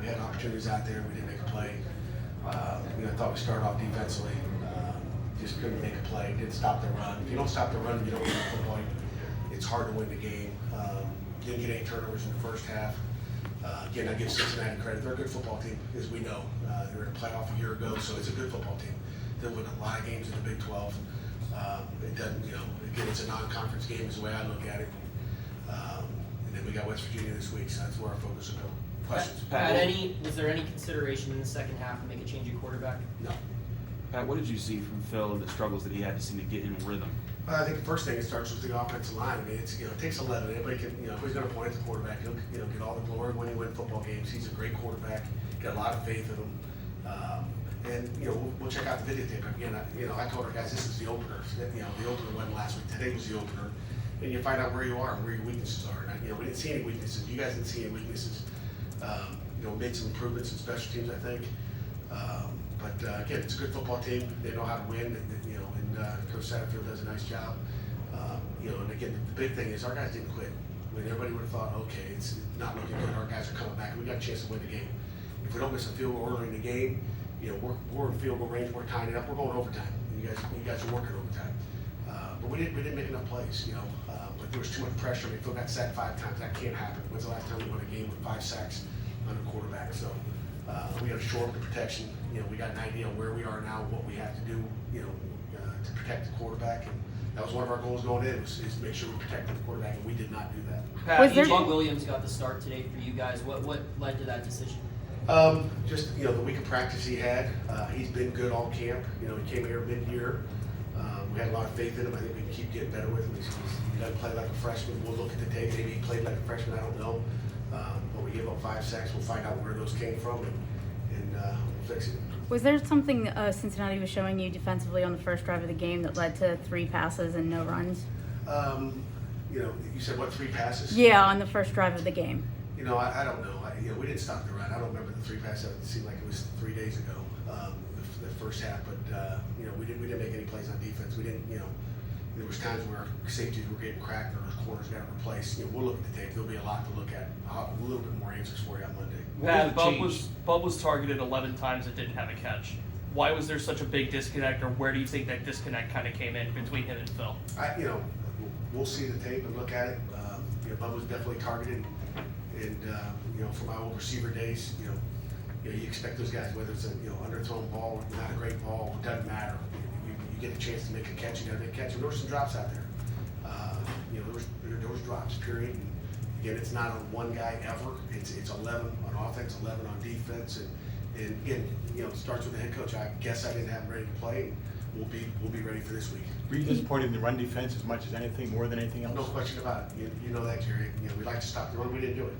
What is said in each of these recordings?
We had opportunities out there. We didn't make a play. I thought we started off defensively. Just couldn't make a play. Didn't stop the run. If you don't stop the run, you don't win the football. It's hard to win the game. Didn't get any turnovers in the first half. Again, I give Cincinnati credit. They're a good football team, as we know. They were in a playoff a year ago, so it's a good football team. They'll win a lot of games in the Big 12. It doesn't, again, it's a non-conference game is the way I look at it. And then we got West Virginia this week, so that's where our focus will go. Questions? Pat, was there any consideration in the second half to make a change at quarterback? No. Pat, what did you see from Phil and the struggles that he had to see to get in rhythm? I think the first thing, it starts with the offensive line. I mean, it takes 11. Anybody can, if he's going to point at the quarterback, he'll, get all the glory when he wins football games. He's a great quarterback. Got a lot of faith in him. And we'll check out the videotape again. I told our guys this is the opener. The opener wasn't last week. Today was the opener, and you find out where you are and where your weaknesses are. And we didn't see any weaknesses. You guys didn't see any weaknesses. Made some improvements in special teams, I think. But again, it's a good football team. They know how to win. And Coach Satterfield does a nice job. And again, the big thing is our guys didn't quit. I mean, everybody would have thought, okay, it's not looking good. Our guys are coming back. We got a chance to win the game. If we don't miss a field goal early in the game, we're in field goal range. We're tying it up. We're going overtime. You guys are working overtime. But we didn't make enough plays. But there was too much pressure. I mean, Phil got sacked 5 times. That can't happen. When's the last time we won a game with 5 sacks on a quarterback? So we got to shore up the protection. We got an idea on where we are now, what we have to do, to protect the quarterback. And that was one of our goals going in, is make sure we protected the quarterback, and we did not do that. Pat, AJ Williams got the start today for you guys. What led to that decision? Just the week of practice he had. He's been good all camp. He came here mid-year. We had a lot of faith in him. I think we can keep getting better with him. He doesn't play like a freshman. We'll look at the tape. Maybe he played like a freshman. I don't know. But we gave up 5 sacks. We'll find out where those came from and we'll fix it. Was there something Cincinnati was showing you defensively on the first drive of the game that led to 3 passes and no runs? You said what, 3 passes? Yeah, on the first drive of the game. I don't know. We didn't stop the run. I don't remember the 3 passes. It seemed like it was 3 days ago, the first half. But we didn't make any plays on defense. We didn't. There was times where safeties were getting cracked or the corners got replaced. We'll look at the tape. There'll be a lot to look at. I'll have a little bit more answers for you on Monday. Pat, Bub was targeted 11 times and didn't have a catch. Why was there such a big disconnect, or where do you think that disconnect kind of came in between him and Phil? We'll see the tape and look at it. Bub was definitely targeted, and from my old receiver days, you expect those guys, whether it's a underthrown ball or not a great ball, it doesn't matter. You get a chance to make a catch, you got to make a catch. And there were some drops out there. There was drops, period. And again, it's not on one guy ever. It's 11 on offense, 11 on defense, and again, it starts with the head coach. I guess I didn't have him ready to play. We'll be ready for this week. Were you disappointed in the run defense as much as anything, more than anything else? No question about it. You know that, Jerry. We like to stop the run. We didn't do it.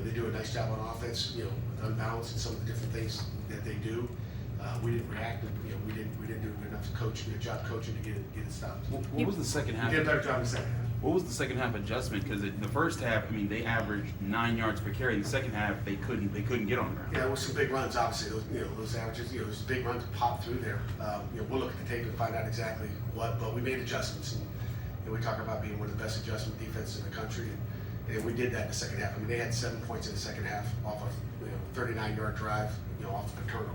They do a nice job on offense. Unbalanced and some of the different things that they do. We didn't react. We didn't do enough good job coaching to get it stopped. What was the second half? We did a better job in the second half. What was the second half adjustment? Because in the first half, they averaged 9 yards per carry. In the second half, they couldn't get on the ground. Yeah, there was some big runs. Obviously, those averages. Those big runs popped through there. We'll look at the tape and find out exactly what. But we made adjustments, and we talk about being one of the best adjustment defenses in the country. And we did that in the second half. They had 7 points in the second half off of 39-yard drive, off of a turnover.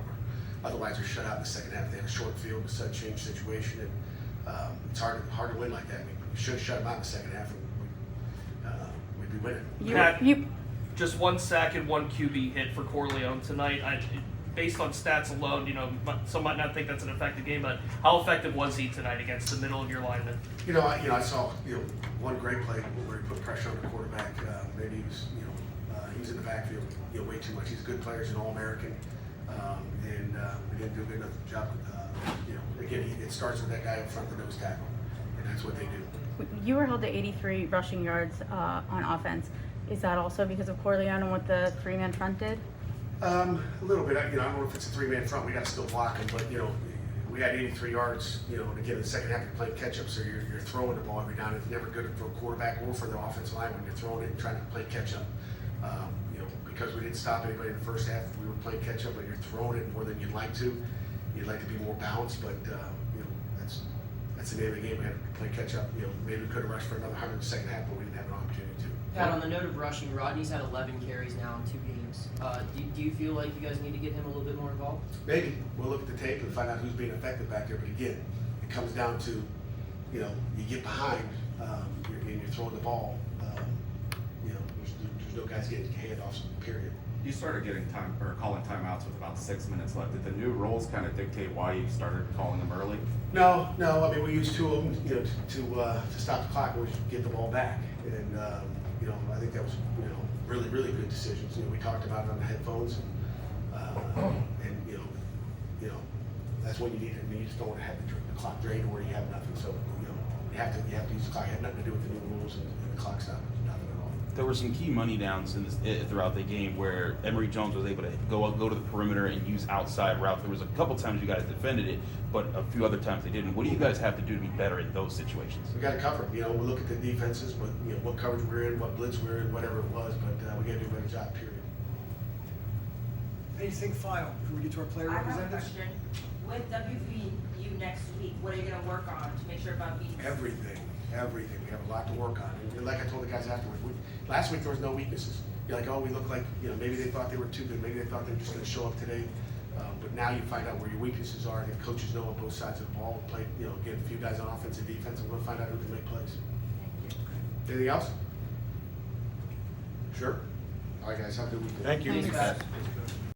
Otherwise, they're shut out in the second half. They had a short field, it's a change situation, and it's hard to win like that. We should have shut them out in the second half, and we'd be winning. Pat, just 1 sack and 1 QB hit for Corleone tonight. Based on stats alone, some might not think that's an effective game, but how effective was he tonight against the middle of your linemen? I saw one great play where he put pressure on the quarterback. Maybe he was in the backfield way too much. He's a good player. He's an All-American, and we didn't do a good enough job. Again, it starts with that guy up front, the nose tackle, and that's what they do. You were held to 83 rushing yards on offense. Is that also because of Corleone and what the 3-man front did? A little bit. I don't know if it's a 3-man front. We got to still block him, but we had 83 yards. And again, in the second half, you're playing catch-up, so you're throwing the ball every down. It's never good for a quarterback or for the offensive line when you're throwing it and trying to play catch-up. Because we didn't stop anybody in the first half, we were playing catch-up, but you're throwing it more than you'd like to. You'd like to be more balanced, but that's the name of the game. We had to play catch-up. Maybe we could have rushed for another 100 in the second half, but we didn't have an opportunity to. Pat, on the note of rushing, Rodney's had 11 carries now in 2 games. Do you feel like you guys need to get him a little bit more involved? Maybe, we'll look at the tape and find out who's being affected back there, but again, it comes down to, you know, you get behind, and you're throwing the ball, you know, there's no guys getting handoffs, period. You started getting time or calling timeouts with about 6 minutes left. Did the new rules kind of dictate why you started calling them early? No, I mean, we used two of them, you know, to stop the clock, and we should get the ball back, and, you know, I think that was, you know, really, really good decisions. You know, we talked about it on the headphones, and you know, that's what you need. I mean, you just don't want to have the clock drained where you have nothing. So, you know, you have to use the clock. It had nothing to do with the new rules and the clock stop. Nothing at all. There were some key money downs in this, throughout the game where Emory Jones was able to go to the perimeter and use outside routes. There was a couple times you guys defended it, but a few other times they didn't. What do you guys have to do to be better in those situations? We got to cover them. You know, we look at the defenses, but you know what coverage we're in, what blitz we're in, whatever it was. But we got to do a better job. Period. Anything final before we get to our player I have a representatives? question. With WVU next week, what are you gonna work on to make sure about beating? Everything. We have a lot to work on. And like I told the guys afterwards, last week there was no weaknesses. You're like, oh, we look like, you know, maybe they thought they were too good. Maybe they thought they were just going to show up today. But now you find out where your weaknesses are. And coaches know on both sides of the ball. We'll play, you know, get a few guys on offense and defense, and we'll find out who can make plays. Anything else? Sure. All right, guys. Have a good weekend. Thank you. Thanks. Thanks, Pat.